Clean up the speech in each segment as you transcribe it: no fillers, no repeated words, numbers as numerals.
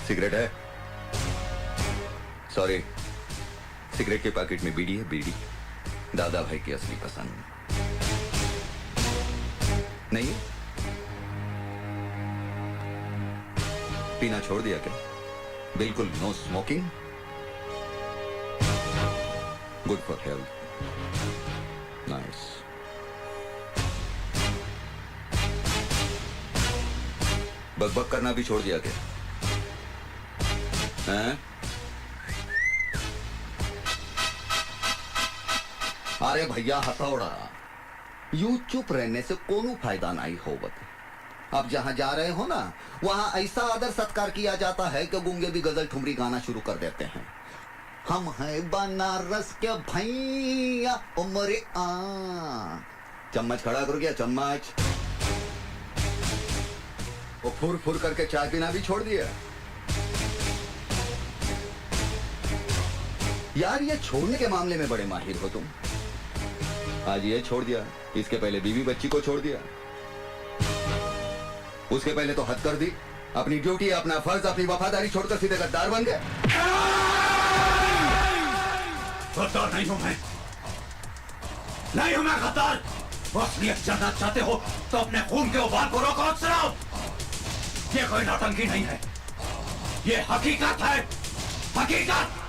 Cigarette है? Sorry, cigarette के packet में बीड़ी है, बीड़ी। दादा भाई की असली पसंद नहीं है? पीना छोड़ दिया क्या? बिल्कुल no smoking? Good for health. Nice. बकबक करना भी छोड़ दिया क्या? हैं? अरे भैया हथौड़ा, यूं चुप रहने से कोनो फायदा नहीं होवत। अब जहां जा रहे हो ना, वहां ऐसा आदर सत्कार किया जाता है कि गूंगे भी गजल ठुमरी गाना शुरू कर देते हैं। हम हैं बनारस के भैया उमरे आ। चम्मच खड़ा करो क्या? चम्मच। वो फुर फुर करके चाय पीना भी छोड़ दिया। यार ये छोड़ने के मामले में बड़े माहिर हो तुम। आज ये छोड़ दिया, इसके पहले बीवी बच्ची को छोड़ दिया, उसके पहले तो हद कर दी। अपनी ड्यूटी, अपना फर्ज, अपनी वफादारी छोड़कर सीधे गद्दार बन गए। गद्दार नहीं हूं मैं, नहीं हूं मैं गद्दार। असलियत जानना चाहते हो तो अपने खून के उबाल को रोको अफसरों। ये कोई नौटंकी नहीं है, ये हकीकत है, हकीकत।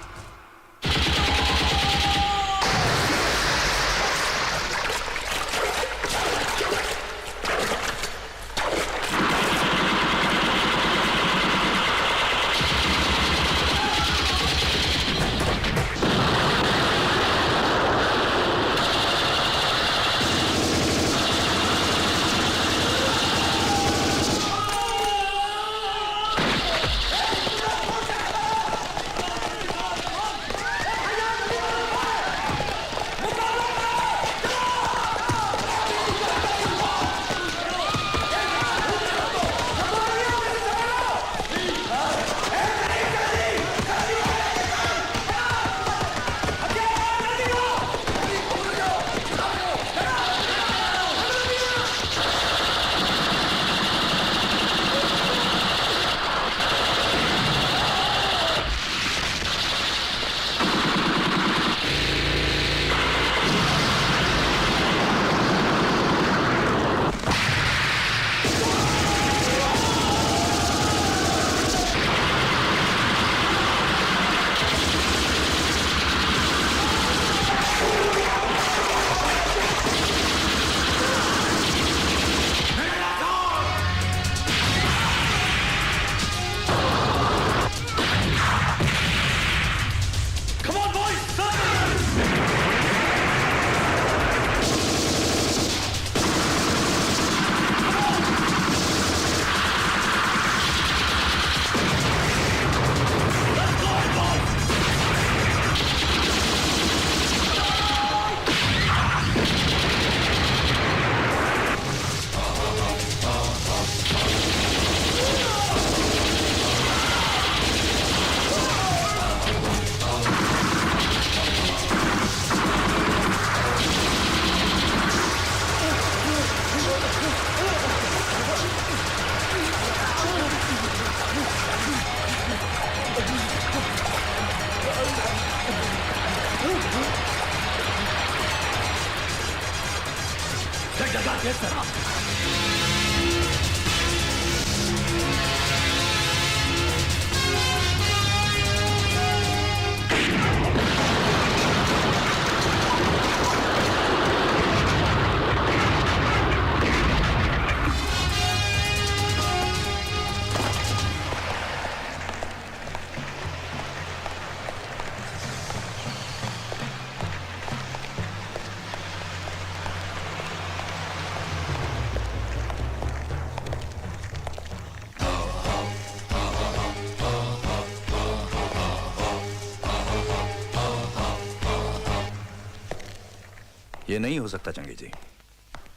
ये नहीं हो सकता जंगी जी,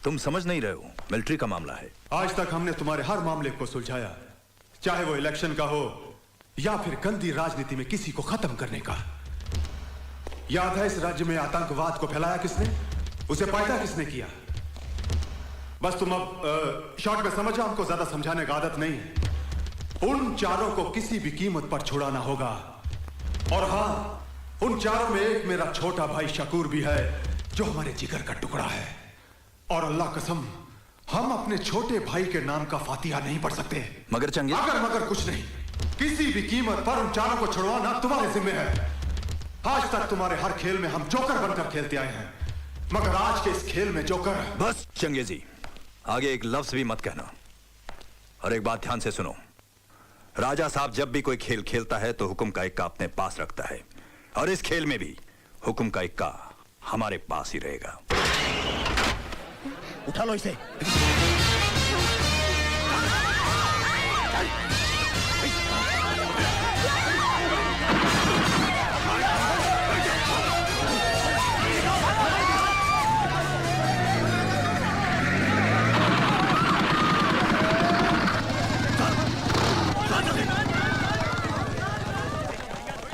तुम समझ नहीं रहे हो, मिलिट्री का मामला है। आज तक हमने तुम्हारे हर मामले को सुलझाया, चाहे वो इलेक्शन का हो या फिर गंदी राजनीति में किसी को खत्म करने का। याद है इस राज्य में आतंकवाद को फैलाया किसने, उसे पैदा किसने किया? बस तुम अब शॉर्ट में समझो, हमको ज्यादा समझाने का आदत नहीं है। उन चारों को किसी भी कीमत पर छुड़ाना होगा। और हाँ, उन चारों में एक मेरा छोटा भाई शकूर भी है, जो हमारे जिगर का टुकड़ा है। और अल्लाह कसम, हम अपने छोटे भाई के नाम का फातिहा नहीं पढ़ सकते। मगर चंगेज, अगर मगर कुछ नहीं, किसी भी कीमत पर उन चारों को छुड़वाना तुम्हारे जिम्मे है। आज तक तुम्हारे हर खेल में हम जोकर बनकर खेलते आए हैं, मगर आज के इस खेल में जोकर। बस चंगेजी, आगे एक लफ्ज भी मत कहना। और एक बात ध्यान से सुनो, राजा साहब जब भी कोई खेल खेलता है तो हुक्म का इक्का अपने पास रखता है, और इस खेल में भी हुक्म का इक्का हमारे पास ही रहेगा। उठा लो इसे।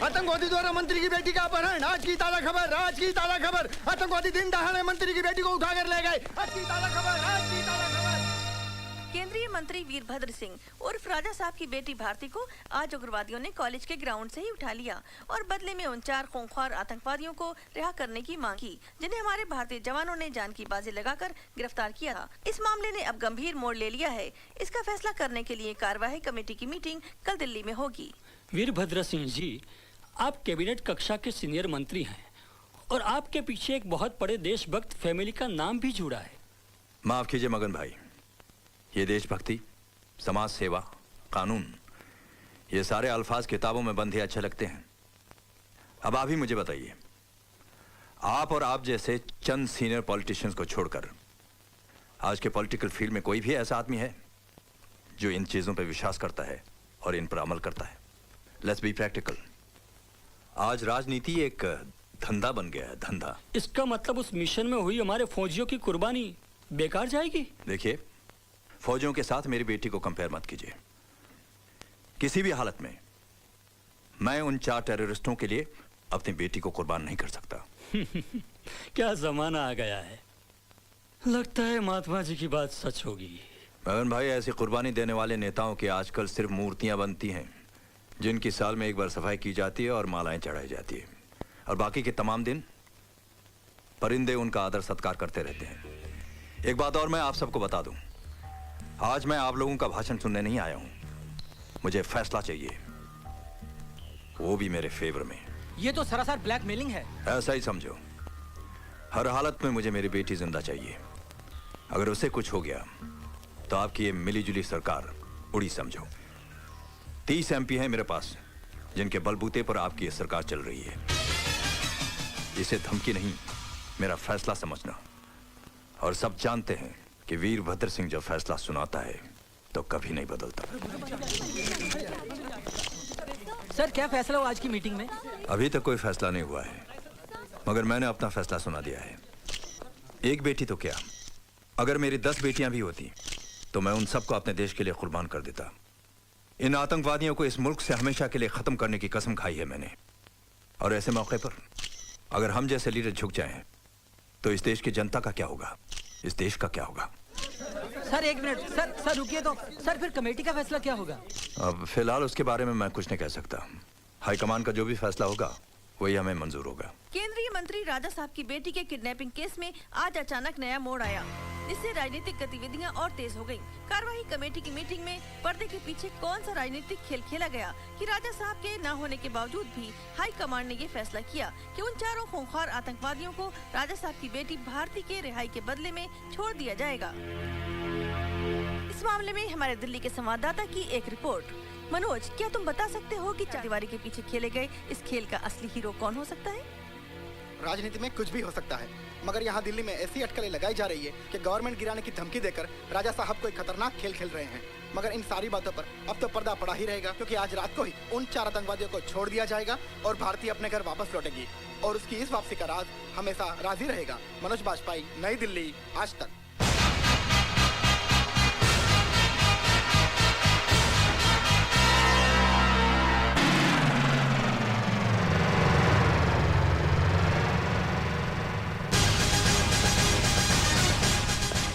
आतंकवादी द्वारा मंत्री की बेटी का अपहरण, आज की ताजा खबर, आज की ताजा खबर। आतंकवादी दिन दहाड़े मंत्री की बेटी को उठाकर ले गए, आज की ताजा खबर, आज की ताजा खबर। केंद्रीय मंत्री वीरभद्र सिंह उर्फ राजा साहब की बेटी भारती को आज उग्रवादियों ने कॉलेज के ग्राउंड से ही उठा लिया और बदले में उन 4 खूंखार आतंकवादियों को रिहा करने की मांग की, जिन्हें हमारे भारतीय जवानों ने जान की बाजी लगाकर गिरफ्तार किया था। इस मामले ने अब गंभीर मोड़ ले लिया है। इसका फैसला करने के लिए कार्यवाही कमेटी की मीटिंग कल दिल्ली में होगी। वीरभद्र सिंह जी, आप कैबिनेट कक्षा के सीनियर मंत्री हैं और आपके पीछे एक बहुत बड़े देशभक्त फैमिली का नाम भी जुड़ा है। माफ कीजिए मगन भाई, ये देशभक्ति, समाज सेवा, कानून, ये सारे अल्फाज किताबों में बंद ही अच्छे लगते हैं। अब आप ही मुझे बताइए, आप और आप जैसे चंद सीनियर पॉलिटिशियंस को छोड़कर आज के पॉलिटिकल फील्ड में कोई भी ऐसा आदमी है जो इन चीजों पर विश्वास करता है और इन पर अमल करता है? Let's be practical. आज राजनीति एक धंधा बन गया है, धंधा। इसका मतलब उस मिशन में हुई हमारे फौजियों की कुर्बानी बेकार जाएगी? देखिए, फौजियों के साथ मेरी बेटी को कंपेयर मत कीजिए। किसी भी हालत में मैं उन 4 टेररिस्टों के लिए अपनी बेटी को कुर्बान नहीं कर सकता। क्या जमाना आ गया है, लगता है महात्मा जी की बात सच होगी। मगन भाई, ऐसी कुर्बानी देने वाले नेताओं की आजकल सिर्फ मूर्तियां बनती हैं, जिनकी साल में एक बार सफाई की जाती है और मालाएं चढ़ाई जाती है, और बाकी के तमाम दिन परिंदे उनका आदर सत्कार करते रहते हैं। एक बात और मैं आप सबको बता दूं, आज मैं आप लोगों का भाषण सुनने नहीं आया हूं, मुझे फैसला चाहिए, वो भी मेरे फेवर में। ये तो सरासर ब्लैकमेलिंग है। ऐसा ही समझो। हर हालत में मुझे मेरी बेटी जिंदा चाहिए। अगर उसे कुछ हो गया तो आपकी ये मिलीजुली सरकार उड़ी समझो। 30 MP हैं मेरे पास, जिनके बलबूते पर आपकी ये सरकार चल रही है। इसे धमकी नहीं, मेरा फैसला समझना। और सब जानते हैं कि वीरभद्र सिंह जब फैसला सुनाता है तो कभी नहीं बदलता। सर, क्या फैसला हुआ आज की मीटिंग में? अभी तक कोई फैसला नहीं हुआ है, मगर मैंने अपना फैसला सुना दिया है। एक बेटी तो क्या, अगर मेरी 10 बेटियां भी होती तो मैं उन सबको अपने देश के लिए कुर्बान कर देता। इन आतंकवादियों को इस मुल्क से हमेशा के लिए खत्म करने की कसम खाई है मैंने। और ऐसे मौके पर अगर हम जैसे लीडर झुक जाएं तो इस देश की जनता का क्या होगा, इस देश का क्या होगा? सर एक मिनट, सर रुकिए तो। सर फिर कमेटी का फैसला क्या होगा? अब फिलहाल उसके बारे में मैं कुछ नहीं कह सकता। हाईकमान का जो भी फैसला होगा वही हमें मंजूर होगा। केंद्रीय मंत्री राजा साहब की बेटी के किडनैपिंग केस में आज अचानक नया मोड़ आया, जिससे राजनीतिक गतिविधियां और तेज हो गयी। कार्यवाही कमेटी की मीटिंग में पर्दे के पीछे कौन सा राजनीतिक खेल खेला गया कि राजा साहब के न होने के बावजूद भी हाई कमांड ने ये फैसला किया कि उन 4 खूंखार आतंकवादियों को राजा साहब की बेटी भारती के रिहाई के बदले में छोड़ दिया जाएगा। इस मामले में हमारे दिल्ली के संवाददाता की एक रिपोर्ट। मनोज, क्या तुम बता सकते हो कि चारदीवारी के पीछे खेले गए इस खेल का असली हीरो कौन हो सकता है? राजनीति में कुछ भी हो सकता है, मगर यहाँ दिल्ली में ऐसी अटकलें लगाई जा रही है कि गवर्नमेंट गिराने की धमकी देकर राजा साहब कोई खतरनाक खेल खेल रहे हैं। मगर इन सारी बातों पर अब तो पर्दा पड़ा ही रहेगा, क्योंकि आज रात को ही उन 4 आतंकवादियों को छोड़ दिया जाएगा और भारती अपने घर वापस लौटेगी और उसकी इस वापसी का राज हमेशा राज ही रहेगा। मनोज बाजपेयी, नई दिल्ली, आज तक।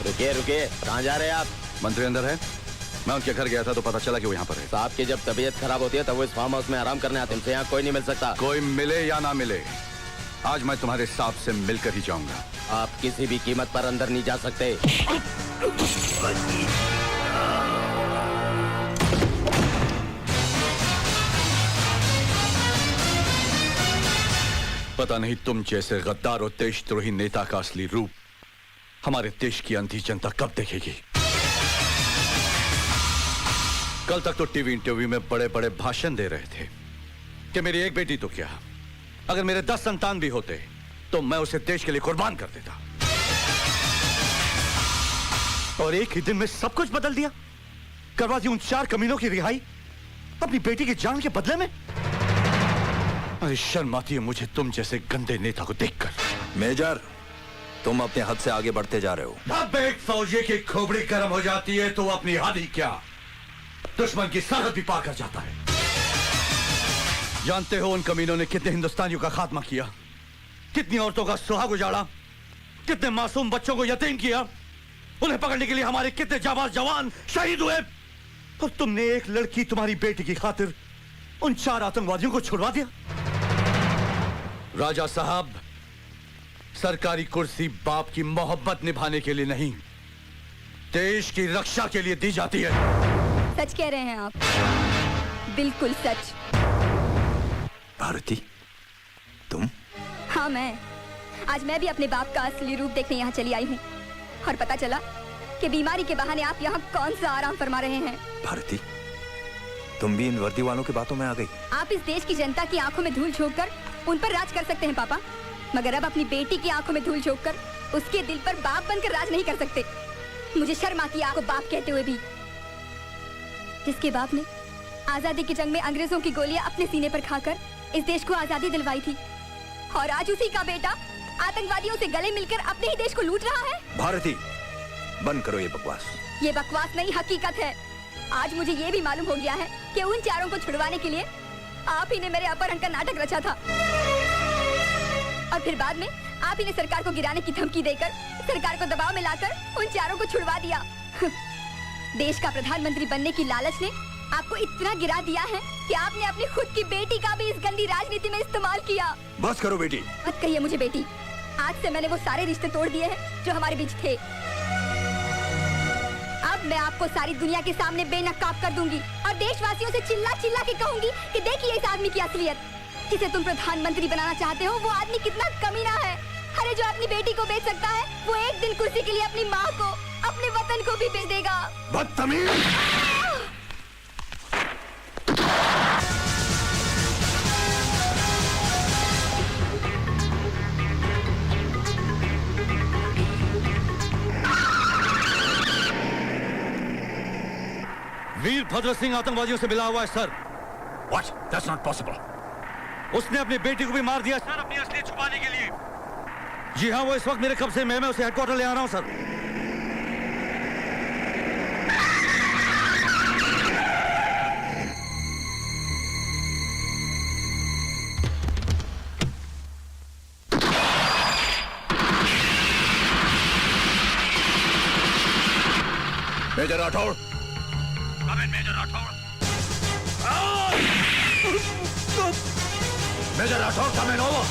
रुकिए रुकिए, कहाँ जा रहे हैं आप? मंत्री अंदर है, मैं उनके घर गया था तो पता चला कि वो यहाँ पर है। साहब की जब तबीयत खराब होती है तब वो इस फार्म हाउस में आराम करने आते हैं। उनसे यहाँ कोई नहीं मिल सकता। कोई मिले या ना मिले, आज मैं तुम्हारे साहब से मिलकर ही जाऊंगा। आप किसी भी कीमत पर अंदर नहीं जा सकते। पता नहीं तुम जैसे गद्दार और देशद्रोही नेता का असली रूप हमारे देश की अंधी जनता कब देखेगी। कल तक तो टीवी इंटरव्यू में बड़े बड़े भाषण दे रहे थे कि मेरी एक बेटी तो क्या, अगर मेरे 10 संतान भी होते तो मैं उसे देश के लिए कुर्बान कर देता। और एक ही दिन में सब कुछ बदल दिया, करवा दी उन 4 कमीनों की रिहाई अपनी बेटी की जान के बदले में। अरे शर्म आती है मुझे तुम जैसे गंदे नेता को देखकर। मेजर, तुम अपने हद से आगे बढ़ते जा रहे हो। अब एक फौजी की खोपड़ी गर्म हो जाती है तो अपनी हद ही क्या, दुश्मन की सरहद भी पार कर जाता है। जानते हो उन कमीनों ने कितने हिंदुस्तानियों का खात्मा किया, कितनी औरतों का सुहाग उजाड़ा, कितने मासूम बच्चों को यतीम किया। उन्हें पकड़ने के लिए हमारे कितने जाबाज जवान शहीद हुए। और तुमने एक लड़की, तुम्हारी बेटी की खातिर उन 4 आतंकवादियों को छुड़वा दिया। राजा साहब, सरकारी कुर्सी बाप की मोहब्बत निभाने के लिए नहीं, देश की रक्षा के लिए दी जाती है। सच कह रहे हैं आप, बिल्कुल सच। भारती, तुम? हाँ मैं। आज मैं भी अपने बाप का असली रूप देखने यहाँ चली आई हूँ और पता चला कि बीमारी के बहाने आप यहाँ कौन सा आराम फरमा रहे हैं। भारती, तुम भी इन वर्दी वालों की बातों में आ गई। आप इस देश की जनता की आंखों में धूल झोंक कर उन पर राज कर सकते हैं पापा, मगर अब अपनी बेटी की आंखों में धूल झोंक कर उसके दिल पर बाप बनकर राज नहीं कर सकते। मुझे शर्म आती है आपको बाप कहते हुए भी, जिसके बाप ने आजादी की जंग में अंग्रेजों की गोलियां अपने सीने पर खाकर इस देश को आजादी दिलवाई थी, और आज उसी का बेटा आतंकवादियों से गले मिलकर अपने ही देश को लूट रहा है। भारती, बंद करो ये बकवास। ये बकवास नहीं, हकीकत है। आज मुझे ये भी मालूम हो गया है कि उन 4 को छुड़वाने के लिए आप ही ने मेरे अपहरण का नाटक रचा था, और फिर बाद में आप ही ने सरकार को गिराने की धमकी देकर सरकार को दबाव में लाकर उन 4 को छुड़वा दिया। देश का प्रधानमंत्री बनने की लालच ने आपको इतना गिरा दिया है कि आपने अपनी खुद की बेटी का भी इस गंदी राजनीति में इस्तेमाल किया। बस करो बेटी। मत कहिए मुझे बेटी, आज से मैंने वो सारे रिश्ते तोड़ दिए हैं जो हमारे बीच थे। अब मैं आपको सारी दुनिया के सामने बेनकाब कर दूंगी और देशवासियों से चिल्ला चिल्ला के कहूंगी कि देखिए इस आदमी की असलियत। जिसे तुम प्रधानमंत्री बनाना चाहते हो वो आदमी कितना कमीना है। अरे जो अपनी बेटी को बेच सकता है वो एक दिन कुर्सी के लिए अपनी माँ को, अपने वतन को भी बेच देगा। बदतमीज! वीरभद्र सिंह आतंकवादियों से मिला हुआ है sir. What? That's not possible. उसने अपनी बेटी को भी मार दिया सर, अपनी असलियत छुपाने के लिए। जी हाँ, वो इस वक्त मेरे कब्जे में, मैं उसे हेडक्वार्टर ले आ रहा हूँ sir. Major Rathod. Major Rathod. Major Rathod, come in over.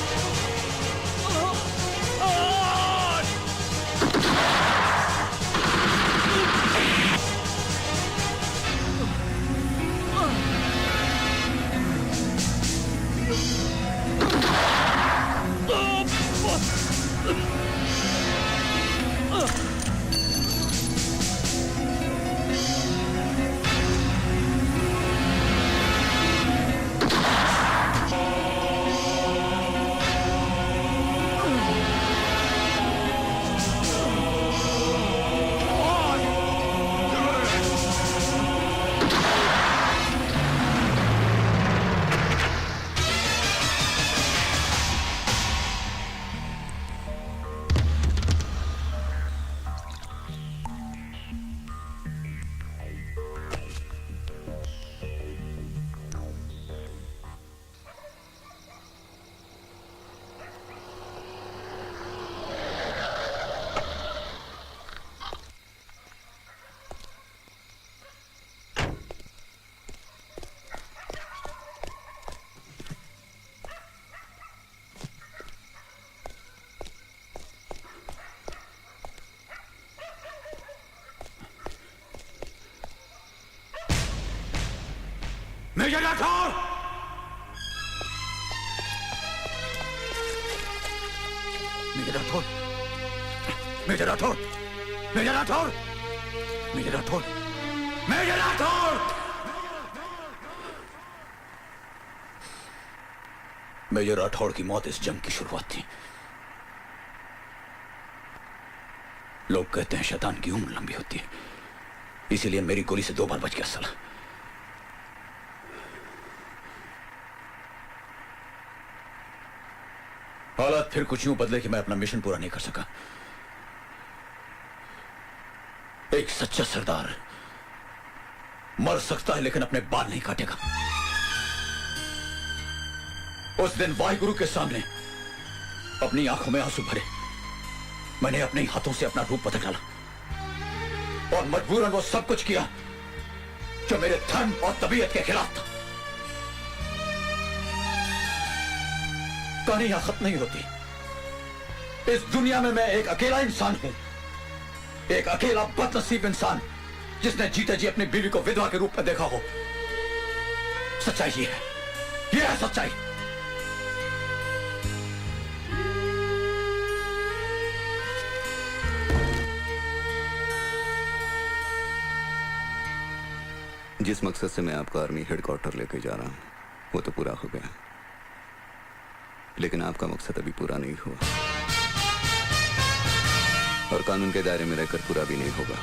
Major Rathore! Major Rathore! Major Rathore! Major Rathore! Major Rathore! Major Rathore! Major Rathore की मौत इस जंग की शुरुआत थी। लोग कहते हैं शैतान की उम्र लंबी होती है, इसीलिए मेरी गोली से 2 बार बच गया साला। हालात फिर कुछ यूं बदले कि मैं अपना मिशन पूरा नहीं कर सका। एक सच्चा सरदार मर सकता है लेकिन अपने बाल नहीं काटेगा। उस दिन वाहिगुरु के सामने अपनी आंखों में आंसू भरे मैंने अपने हाथों से अपना रूप बदल डाला और मजबूरन वो सब कुछ किया जो मेरे धर्म और तबीयत के खिलाफ था। कहानी यहां खत्म नहीं होती। इस दुनिया में मैं एक अकेला इंसान हूं, एक अकेला बदनसीब इंसान जिसने जीते जी अपनी बीवी को विधवा के रूप में देखा हो। सच्चाई ये है सच्चाई। जिस मकसद से मैं आपका आर्मी हेडक्वार्टर लेके जा रहा हूं वो तो पूरा हो गया, लेकिन आपका मकसद अभी पूरा नहीं हुआ और कानून के दायरे में रहकर पूरा भी नहीं होगा।